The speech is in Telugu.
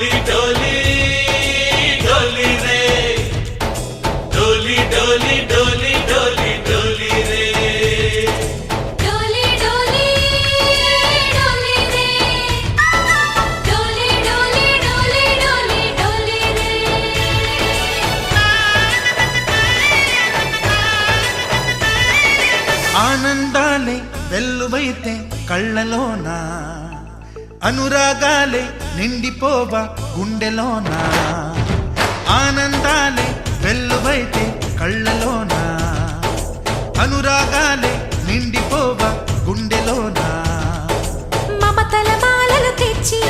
डोली डोली डोली रे डोली डोली डोली डोली डोली रे डोली डोली डोली रे डोली डोली डोली डोली डोली रे ఆనందాలే వెల్లువైతే కళ్ళలోనా అనురాగాలే నిండిపోవా గుండెలోనా ఆనందాలే వెల్లువైతే కళ్ళలోనా అనురాగాలే నిండిపోవా గుండెలోనా మమతల మాలలు తెచ్చి